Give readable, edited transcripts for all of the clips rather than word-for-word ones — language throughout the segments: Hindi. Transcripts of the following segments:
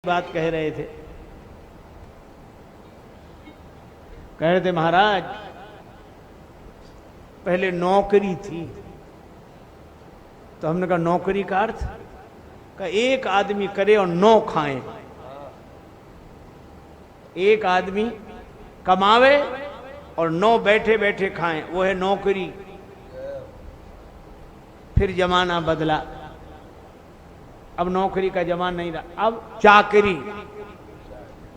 बात कह रहे थे। कह रहे थे महाराज पहले नौकरी थी, तो हमने कहा नौकरी का अर्थ का एक आदमी करे और 9 खाए। एक आदमी कमावे और 9 बैठे बैठे खाएं, वो है नौकरी। फिर जमाना बदला, अब नौकरी का जमाना नहीं रहा, अब चाकरी।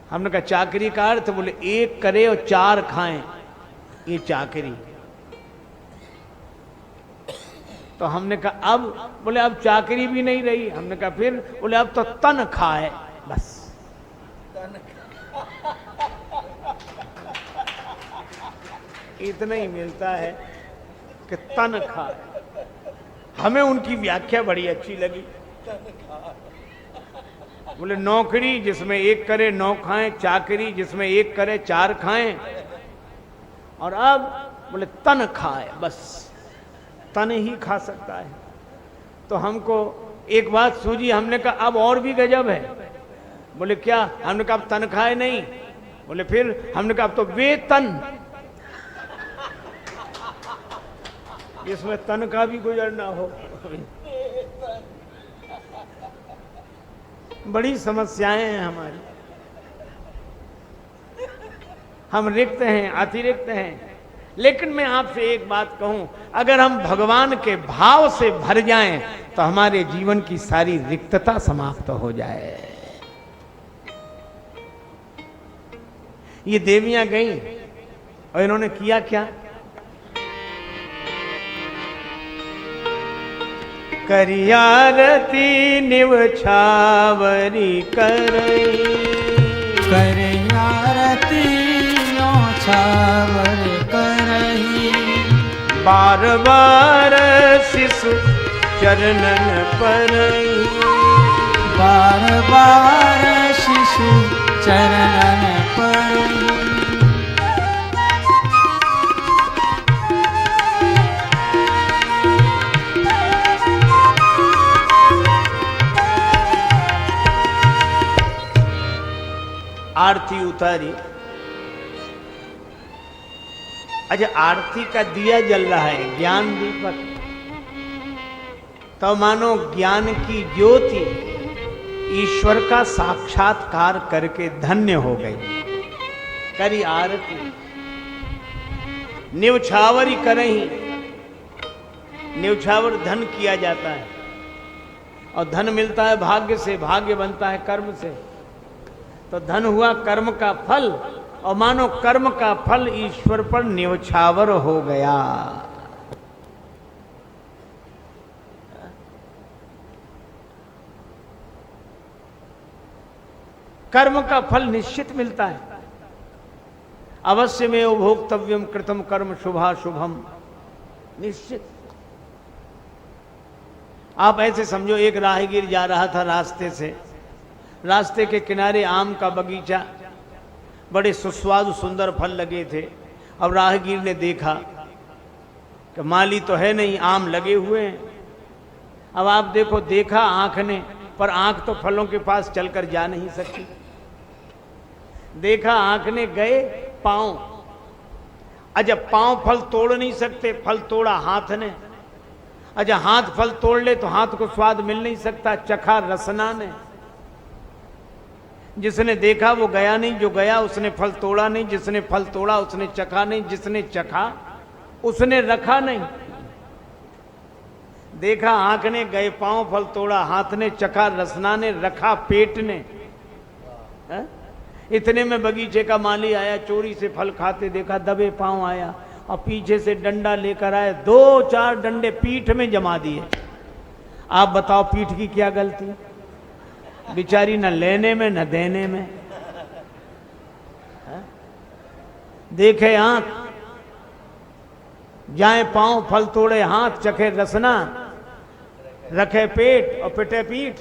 हमने कहा चाकरी का अर्थ, बोले एक करे और 4 खाएं, ये चाकरी। तो हमने कहा अब, बोले अब चाकरी भी नहीं रही। हमने कहा फिर, बोले अब तो तनख्वाह है बस। इतना ही मिलता है कि तनख्वाह है। हमें उनकी व्याख्या बड़ी अच्छी लगी। बोले नौकरी जिसमें एक करे 9 खाएं, चाकरी जिसमें एक करे 4 खाएं, और अब बोले तनख्वाह है बस, तन ही खा सकता है। तो हमको एक बात सूझी, हमने कहा अब और भी गजब है। बोले क्या? हमने कहा अब तनख्वाह नहीं। बोले फिर? हमने कहा अब तो वेतन, इसमें तन का भी गुजरना हो। बड़ी समस्याएं हैं हमारी, हम रिक्त हैं, अतिरिक्त हैं। लेकिन मैं आपसे एक बात कहूं, अगर हम भगवान के भाव से भर जाएं तो हमारे जीवन की सारी रिक्तता समाप्त हो जाए। ये देवियां गईं और इन्होंने किया क्या? करियारती निवछावरी करई, करियारती निवछावर करई, बार बार शिशु चरणन परई, बार बार शिशु चरणन परई। आरती उतारी। अच्छा, आरती का दिया जल रहा है, ज्ञान दीपक, तो मानो ज्ञान की ज्योति ईश्वर का साक्षात्कार करके धन्य हो गई। करी आरती, निवछावरी करही। निवछावर धन किया जाता है, और धन मिलता है भाग्य से, भाग्य बनता है कर्म से। तो धन हुआ कर्म का फल, और मानो कर्म का फल ईश्वर पर न्यौछावर हो गया। कर्म का फल निश्चित मिलता है। अवश्य में भोक्तव्यम कृतम कर्म शुभाशुभम, निश्चित। आप ऐसे समझो, एक राहगीर जा रहा था रास्ते से, रास्ते के किनारे आम का बगीचा, बड़े सुस्वादु सुंदर फल लगे थे। अब राहगीर ने देखा कि माली तो है नहीं, आम लगे हुए हैं। अब आप देखो, देखा आंख ने, पर आंख तो फलों के पास चलकर जा नहीं सकती। देखा आंख ने, गए पांव। अच्छा, पांव फल तोड़ नहीं सकते, फल तोड़ा हाथ ने। अच्छा, हाथ फल तोड़ ले तो हाथ को स्वाद मिल नहीं सकता, चखा रसना ने। जिसने देखा वो गया नहीं, जो गया उसने फल तोड़ा नहीं, जिसने फल तोड़ा उसने चखा नहीं, जिसने चखा उसने रखा नहीं। देखा आंख ने, गए पांव, फल तोड़ा हाथ ने, चखा रसना ने, रखा पेट ने। इतने में बगीचे का माली आया, चोरी से फल खाते देखा, दबे पांव आया और पीछे से डंडा लेकर आया, 2-4 डंडे पीठ में जमा दिए। आप बताओ पीठ की क्या गलती? बिचारी न लेने में न देने में। देखे आंख, जाए पांव, फल तोड़े हाथ, चखे रसना, रखे पेट और पिटे पीठ।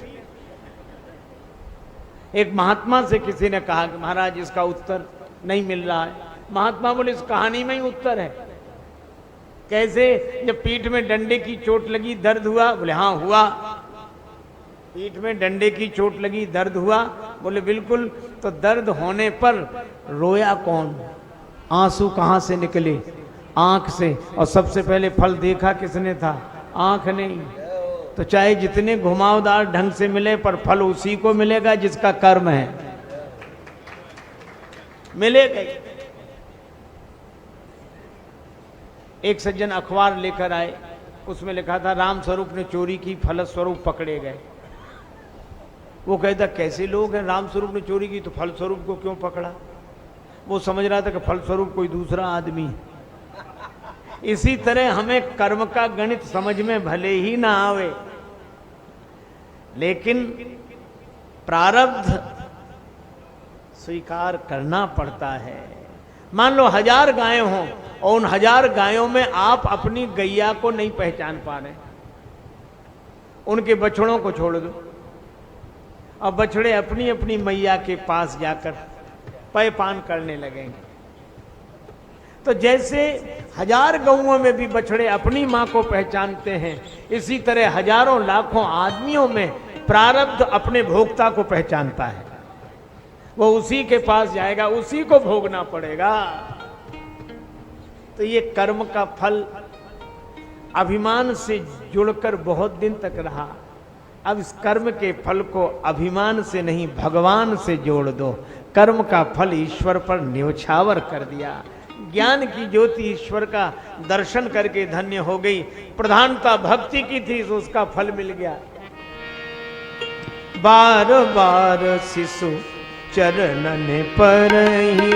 एक महात्मा से किसी ने कहा कि महाराज इसका उत्तर नहीं मिल रहा है। महात्मा बोले इस कहानी में ही उत्तर है। कैसे? जब पीठ में डंडे की चोट लगी, दर्द हुआ? बोले हाँ हुआ। पीठ में डंडे की चोट लगी, दर्द हुआ? बोले बिल्कुल। तो दर्द होने पर रोया कौन? आंसू कहां से निकले? आंख से। और सबसे पहले फल देखा किसने था? आंख नहीं। तो चाहे जितने घुमावदार ढंग से मिले, पर फल उसी को मिलेगा जिसका कर्म है, मिलेगा। एक सज्जन अखबार लेकर आए, उसमें लिखा था राम स्वरूप ने चोरी की, फलस्वरूप पकड़े गए। वो कहता कैसे लोग हैं, राम स्वरूप ने चोरी की तो फलस्वरूप को क्यों पकड़ा? वो समझ रहा था कि फलस्वरूप कोई दूसरा आदमी है। इसी तरह हमें कर्म का गणित समझ में भले ही ना आवे, लेकिन प्रारब्ध स्वीकार करना पड़ता है। मान लो 1000 गायें हों और उन 1000 गायों में आप अपनी गैया को नहीं पहचान पा रहे, उनके बछड़ों को छोड़ दो, अब बछड़े अपनी अपनी मैया के पास जाकर पैपान करने लगेंगे। तो जैसे 1000 गौओं में भी बछड़े अपनी मां को पहचानते हैं, इसी तरह हजारों लाखों आदमियों में प्रारब्ध अपने भोक्ता को पहचानता है। वो उसी के पास जाएगा, उसी को भोगना पड़ेगा। तो ये कर्म का फल अभिमान से जुड़कर बहुत दिन तक रहा। अब इस कर्म के फल को अभिमान से नहीं, भगवान से जोड़ दो। कर्म का फल ईश्वर पर न्योछावर कर दिया। ज्ञान की ज्योति ईश्वर का दर्शन करके धन्य हो गई। प्रधानता भक्ति की थी तो उसका फल मिल गया। बार बार शिशु चरणन परहि,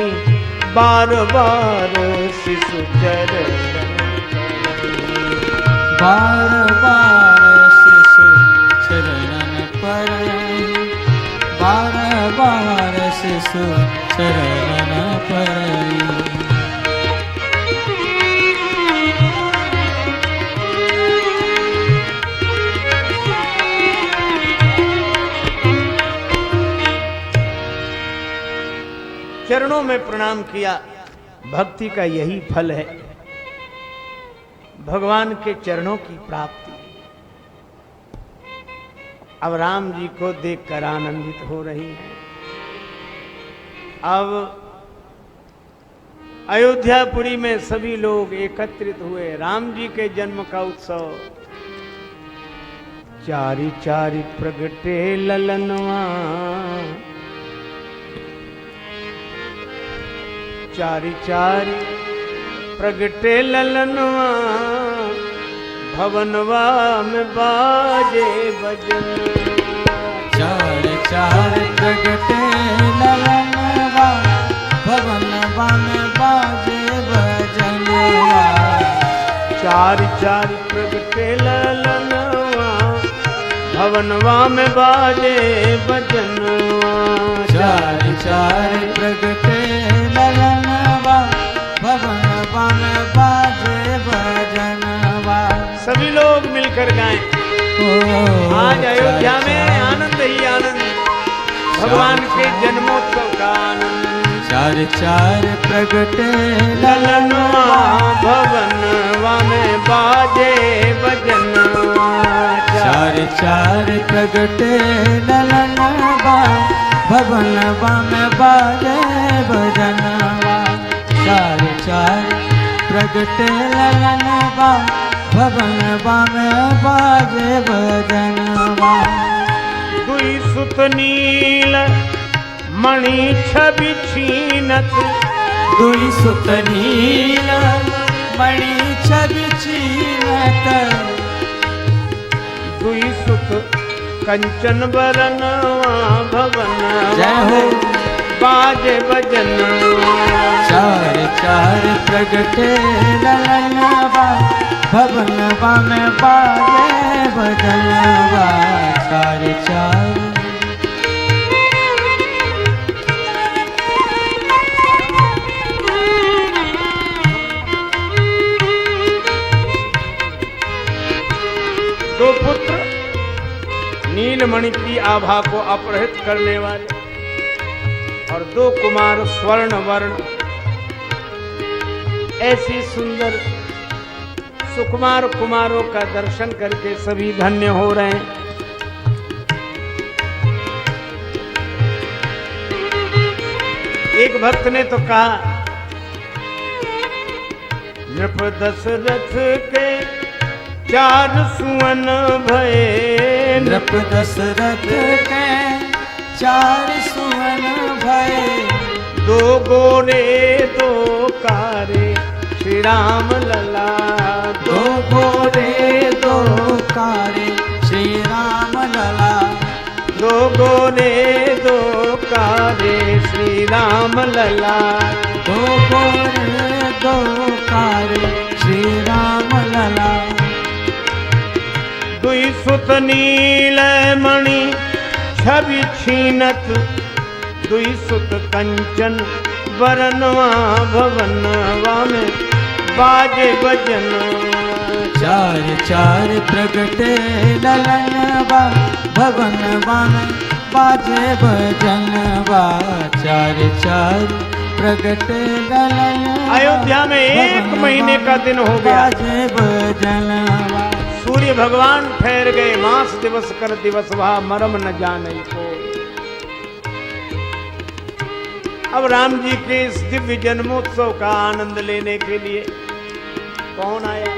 बार बार शिशु चरणन परहि, बार बार शिशु चरणन परहि, बार बार शिशु चरणन परहि। चरणों में प्रणाम किया। भक्ति का यही फल है, भगवान के चरणों की प्राप्ति। अब राम जी को देखकर आनंदित हो रही है। अब अयोध्यापुरी में सभी लोग एकत्रित हुए। राम जी के जन्म का उत्सव। चारि चारि प्रगटे ललनवा, चारि चारि प्रगटे ललनवा, भवनवा में बाजे भजन। चारि चारि प्रगटे ललनवा, भवनवा में बाजे भजनवा। चारि चारि प्रगटे ललनवा, भवनवा में बाजे भजनवा। चारि चारि प्रगटे ललनवा, भवनवा में बाजे भजनवा। सभी लोग मिलकर गाएं। आज अयोध्या में आनंद ही आनंद, भगवान के जन्मोत्सव का आनंद। चारि चारि प्रगटे ललनवा, भवनवा में बाजे भजनवा। चारि चारि प्रगटे ललनवा, भवनवा में बाजे भजनवा। चारि चारि प्रगटे ललनवा, भवनवा में बाजे भजनवा। दुई सुत नील मणि छवि छीनत, दुई सुत नील मणि छवि छीनत। दुई सुत कंचन बरनवा, भवनवा बाजे भजनवा। चारि चारि प्रगटे ललनवा, भवनवा में बाजे भजनवा। चारि चारि दो पुत्र नीलमणि की आभा को अपहृत करने वाले और दो कुमार स्वर्ण वर्ण, ऐसी सुंदर सुकुमार कुमारों का दर्शन करके सभी धन्य हो रहे हैं। एक भक्त ने तो कहा, नृप दशरथ के 4 सुवन भये, नृप दशरथ के 4 सुवन भये, 2 गोरे 2 कारे श्री राम लला, 2 गोरे 2 कारे श्री राम लला, 2 गोरे 2 कारे श्री राम लला, 2 गोरे 2 कारे श्री राम लला, दुई सुत नील मणि छवि छीनत, दुई सुत कंचन वरनवा भवनवा में बाजे बजन, 4 प्रगटे ललनवा भवनवा में बाजे भजनवा, 4 प्रगटे ललनवा। अयोध्या में 1 महीने का दिन हो गया, बाजे भजनवा। सूर्य भगवान ठहर गए, मास दिवस कर दिवस वहा मरम न जाने को। अब राम जी के इस दिव्य जन्मोत्सव का आनंद लेने के लिए कौन आया?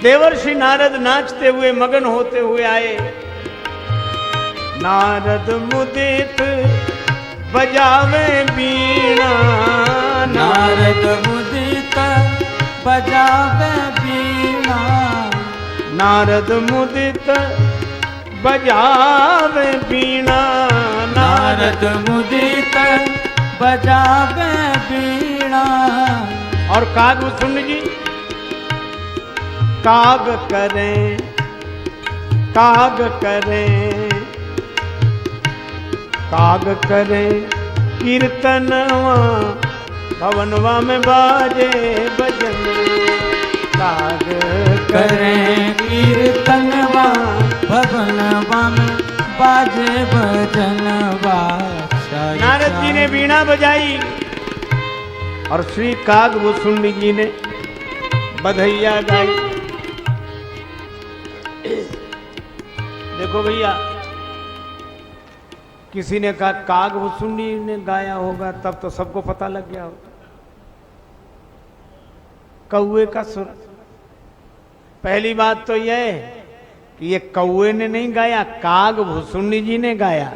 देवर्षि नारद नाचते हुए मगन होते हुए आए। नारद मुदित बजावे बीणा, नारद मुदित बजावे बीणा, नारद मुदित बजावे बीणा, नारद मुदित बजावे बीणा। और कागभूषण जी काग करें, काग करें, काग करें कीर्तनवा, भवनवा में बाजे भजन, काग करें कीर्तनवा, भवनवा में बाजे भजनवा। नारद जी ने बीणा बजाई और श्री कागभूषुंडी जी ने बधैया गाई। देखो भैया, किसी ने कहा कागभूषुंडी ने गाया होगा, तब तो सबको पता लग गया होगा। कौए का सुर। पहली बात तो यह है कि ये कौए ने नहीं गाया, कागभूषुंडी जी ने गाया।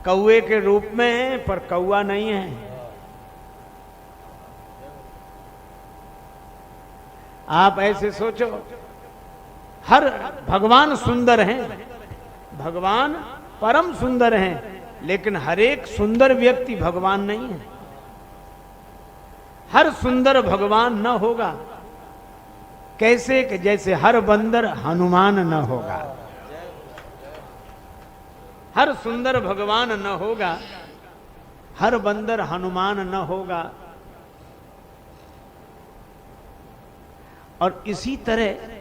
कौए के रूप में है पर कौआ नहीं है। आप ऐसे सोचो, हर भगवान सुंदर हैं, भगवान परम सुंदर हैं, लेकिन हर एक सुंदर व्यक्ति भगवान नहीं है। हर सुंदर भगवान न होगा। कैसे कि जैसे हर बंदर हनुमान न होगा, हर सुंदर भगवान न होगा, हर बंदर हनुमान न होगा। और इसी तरह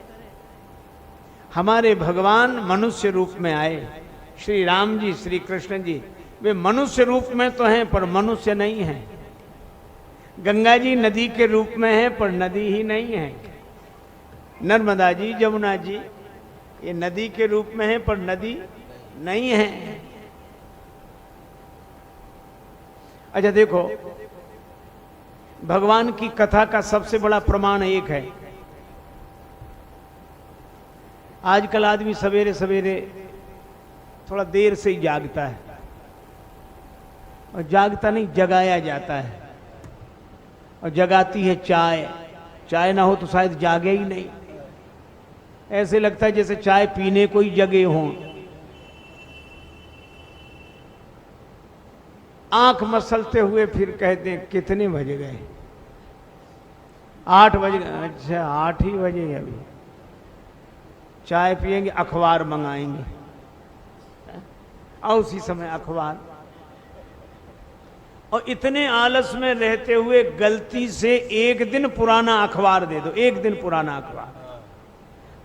हमारे भगवान मनुष्य रूप में आए। श्री राम जी, श्री कृष्ण जी, वे मनुष्य रूप में तो हैं पर मनुष्य नहीं हैं। गंगा जी नदी के रूप में है पर नदी ही नहीं है। नर्मदा जी, जमुना जी, ये नदी के रूप में है पर नदी नहीं है। अच्छा देखो, भगवान की कथा का सबसे बड़ा प्रमाण एक है। आजकल आदमी सवेरे सवेरे थोड़ा देर से ही जागता है, और जागता नहीं, जगाया जाता है। और जगाती है चाय। चाय ना हो तो शायद जागे ही नहीं। ऐसे लगता है जैसे चाय पीने को ही जगे हों। आंख मसलते हुए फिर कहते हैं कितने बज गए? 8 बज गए। अच्छा 8 ही बजे अभी। चाय पिएंगे, अखबार मंगाएंगे, और उसी समय अखबार। और इतने आलस में रहते हुए गलती से एक दिन पुराना अखबार दे दो, एक दिन पुराना अखबार।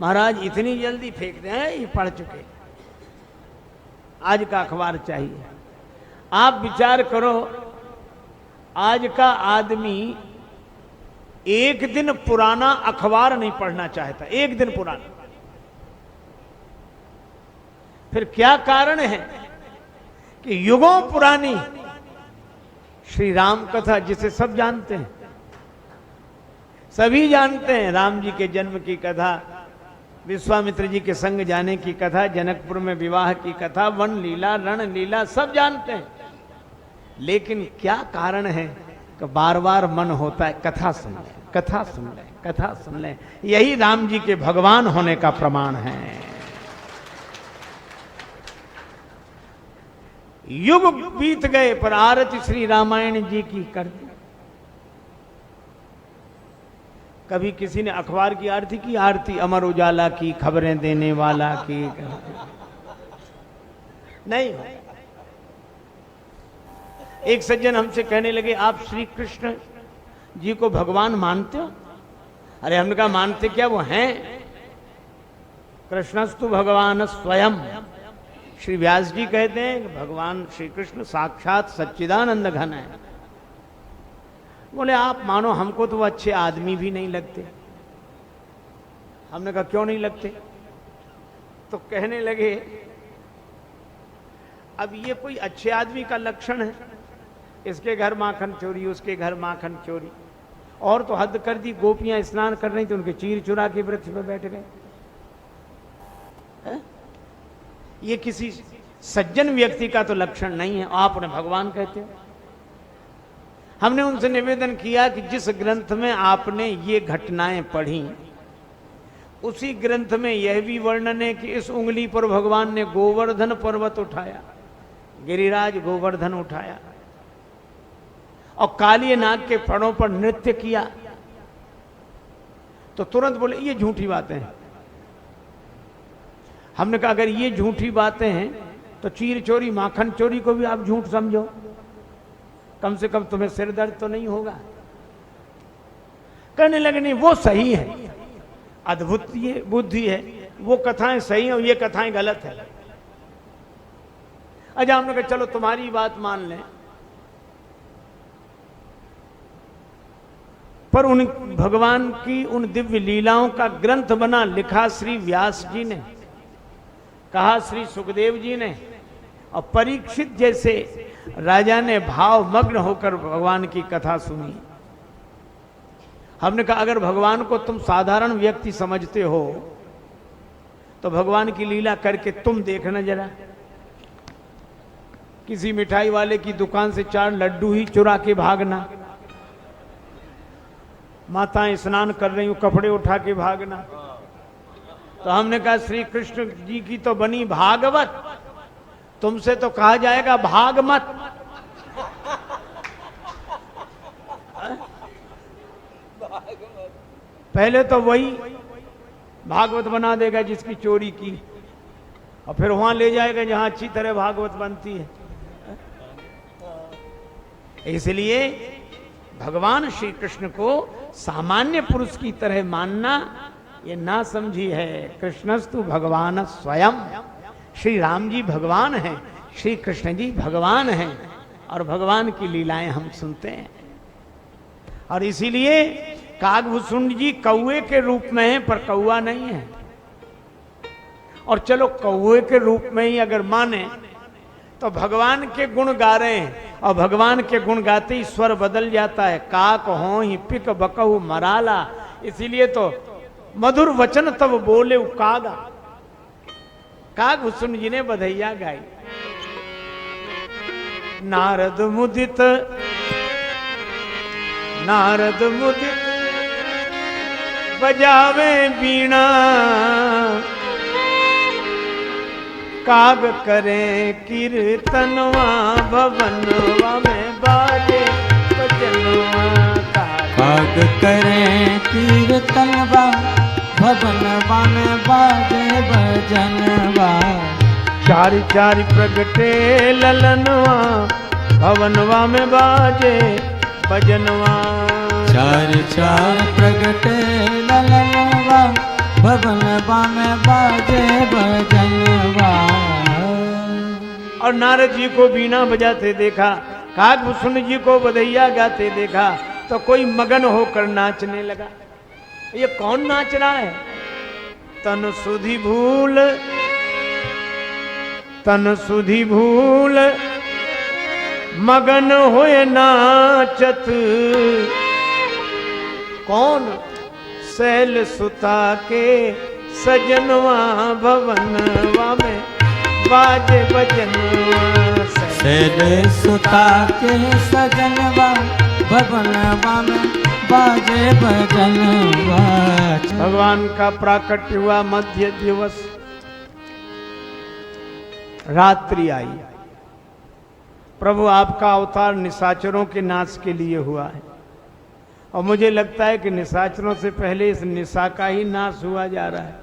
महाराज इतनी जल्दी फेंक दें, ये पढ़ चुके, आज का अखबार चाहिए। आप विचार करो, आज का आदमी एक दिन पुराना अखबार नहीं पढ़ना चाहता, एक दिन पुराना। फिर क्या कारण है कि युगों पुरानी श्री राम कथा, जिसे सब जानते हैं, सभी जानते हैं, राम जी के जन्म की कथा, विश्वामित्र जी के संग जाने की कथा, जनकपुर में विवाह की कथा, वन लीला, रण लीला, सब जानते हैं। लेकिन क्या कारण है कि बार बार मन होता है कथा सुन लें, कथा सुन लें, कथा सुन लें। यही राम जी के भगवान होने का प्रमाण है। युग बीत गए पर आरती श्री रामायण जी की कर दी। कभी किसी ने अखबार की आरती की, आरती अमर उजाला की, खबरें देने वाला की, नहीं। एक सज्जन हमसे कहने लगे, आप श्री कृष्ण जी को भगवान मानते हो? अरे हमने कहा मानते क्या, वो हैं। कृष्णस्तु भगवान स्वयं। श्री व्यास जी कहते हैं कि भगवान श्री कृष्ण साक्षात सच्चिदानंद घन है। बोले आप मानो, हमको तो वो अच्छे आदमी भी नहीं लगते। हमने कहा क्यों नहीं लगते? तो कहने लगे, अब ये कोई अच्छे आदमी का लक्षण है? इसके घर माखन चोरी, उसके घर माखन चोरी, और तो हद कर दी, गोपियां स्नान कर रही थी, उनके चीर चुरा के वृक्ष पर बैठ गए। ये किसी सज्जन व्यक्ति का तो लक्षण नहीं है, आप उन्हें भगवान कहते हो। हमने उनसे निवेदन किया कि जिस ग्रंथ में आपने ये घटनाएं पढ़ी, उसी ग्रंथ में यह भी वर्णन है कि इस उंगली पर भगवान ने गोवर्धन पर्वत उठाया, गिरिराज गोवर्धन उठाया, और काली नाग के फणों पर नृत्य किया। तो तुरंत बोले ये झूठी बातें हैं। हमने कहा अगर ये झूठी बातें हैं तो चीर चोरी, माखन चोरी को भी आप झूठ समझो, कम से कम तुम्हें सिर दर्द तो नहीं होगा। कहने लगे नहीं वो सही है, अद्भुत ये बुद्धि है, वो कथाएं सही हैं और ये कथाएं गलत है। अच्छा हमने कहा चलो तुम्हारी बात मान लें, पर उन भगवान की उन दिव्य लीलाओं का ग्रंथ बना, लिखा श्री व्यास जी ने, कहा श्री सुखदेव जी ने, और परीक्षित जैसे राजा ने भाव मग्न होकर भगवान की कथा सुनी। हमने कहा अगर भगवान को तुम साधारण व्यक्ति समझते हो तो भगवान की लीला करके तुम देखना जरा। किसी मिठाई वाले की दुकान से 4 लड्डू ही चुरा के भागना, माताएं स्नान कर रही हूं कपड़े उठा के भागना। तो हमने कहा श्री कृष्ण जी की तो बनी भागवत, तुमसे तो कहा जाएगा भाग मत। पहले तो वही भागवत बना देगा जिसकी चोरी की, और फिर वहां ले जाएगा जहां अच्छी तरह भागवत बनती है। इसलिए भगवान श्री कृष्ण को सामान्य पुरुष की तरह मानना ये ना समझी है। कृष्णस्तु भगवान स्वयं। श्री राम जी भगवान हैं, श्री कृष्ण जी भगवान हैं, और भगवान की लीलाएं हम सुनते हैं। और इसीलिए कागभूषुंड जी कौए के रूप में हैं, पर कौआ नहीं है। और चलो कौए के रूप में ही अगर माने तो भगवान के गुण गा रहे हैं, और भगवान के गुण गाते ही स्वर बदल जाता है। काक हो ही पिक बकहु मराला, इसीलिए तो मधुर वचन तब बोले कागा। कागभूषुंड जी ने बधैया गाई। नारद मुदित बजावे बीणा, काग करे कीर्तनवा, भवनवा में बाजे भजनवा। काग करे कीर्तनवा, भवनवा में बाजे भजनवा। चारि चारि प्रगटे ललनवा, भवनवा में बाजे भजनवा। चारि चारि प्रगटे ललनवा, भवनवा में बाजे भजनवा। और नारद जी को बीना बजाते देखा, कागभूषुंड जी को बधैया गाते देखा, तो कोई मगन होकर नाचने लगा। ये कौन नाच रहा है? तन सुधि भूल तन सुधि भूल मगन होए नाचत। कौन? शैल सुता के सजनवा भवनवा में बाजे बजनवा। शैल सुता के सजनवा भवनवा में बाजे बजनवा। भगवान का प्राकट्य हुआ मध्य दिवस, रात्रि आई। प्रभु आपका अवतार निशाचरों के नाश के लिए हुआ है, और मुझे लगता है कि निशाचरों से पहले इस निशा का ही नाश हुआ जा रहा है।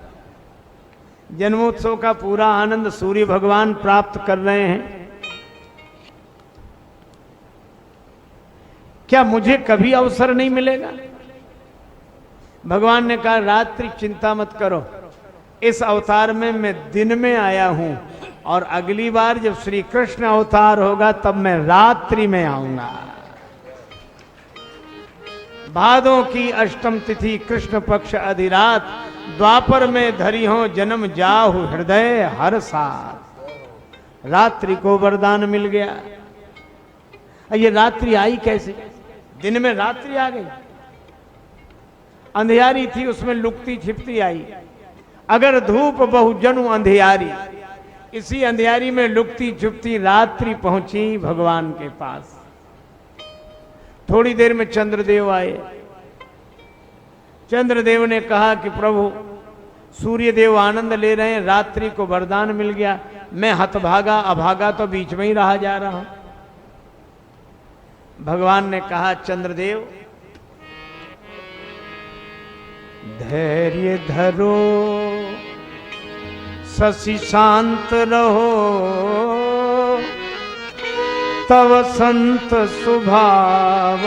जन्मोत्सव का पूरा आनंद सूर्य भगवान प्राप्त कर रहे हैं। क्या मुझे कभी अवसर नहीं मिलेगा? भगवान ने कहा रात्रि चिंता मत करो, इस अवतार में मैं दिन में आया हूं, और अगली बार जब श्री कृष्ण अवतार होगा तब मैं रात्रि में आऊंगा। भादों की अष्टम तिथि कृष्ण पक्ष अधिरात, द्वापर में धरी हो जन्म जाहु हृदय हर साथ। रात्रि को वरदान मिल गया। ये रात्रि आई कैसे? दिन में रात्रि आ गई, अंधियारी थी उसमें लुकती छिपती आई। अगर धूप बहुजनु अंधियारी, इसी अंधियारी में लुकती छुपती रात्रि पहुंची भगवान के पास। थोड़ी देर में चंद्रदेव आए। चंद्रदेव ने कहा कि प्रभु सूर्यदेव आनंद ले रहे हैं, रात्रि को वरदान मिल गया, मैं हतभागा अभागा तो बीच में ही रहा जा रहा हूं। भगवान ने कहा चंद्रदेव धैर्य धरो, शशि शांत रहो, तव संत स्वभाव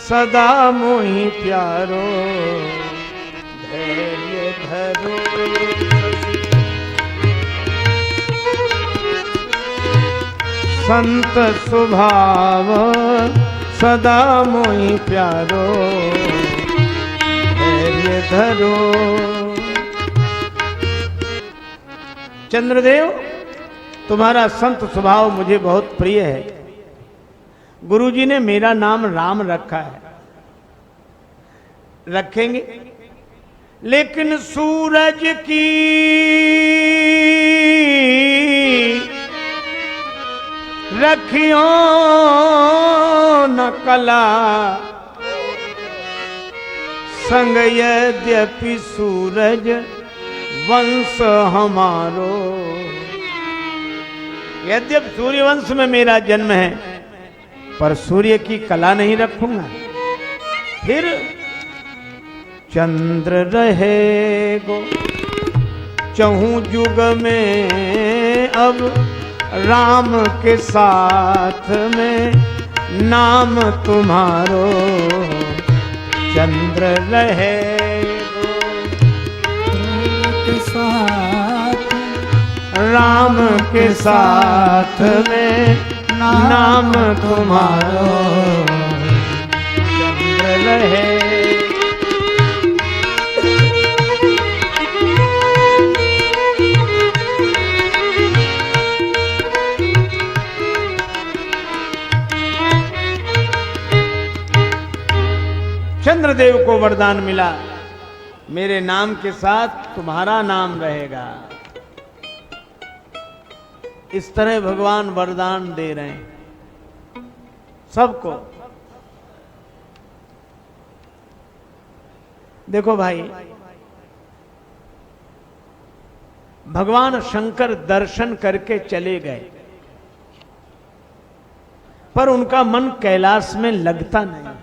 सदा मोहि प्यारो। धैर्य धरो, संत स्वभाव सदा मोहि प्यारो। धैर्य धरो। चंद्रदेव तुम्हारा संत स्वभाव मुझे बहुत प्रिय है। गुरुजी ने मेरा नाम राम रखा है, रखेंगे, लेकिन सूरज की रखियो न कला, संग यद्यपि सूरज वंश हमारो। यद्यपि सूर्य वंश में मेरा जन्म है, पर सूर्य की कला नहीं रखूंगा। फिर चंद्र रहेगो चहु युग में, अब राम के साथ में नाम तुम्हारो। चंद्र रहेगो के साथ, राम के साथ में नाम तुम्हारो। चंद्र रहे। चंद्रदेव को वरदान मिला, मेरे नाम के साथ तुम्हारा नाम रहेगा। इस तरह भगवान वरदान दे रहे हैं सबको। देखो भाई, भगवान शंकर दर्शन करके चले गए, पर उनका मन कैलाश में लगता नहीं।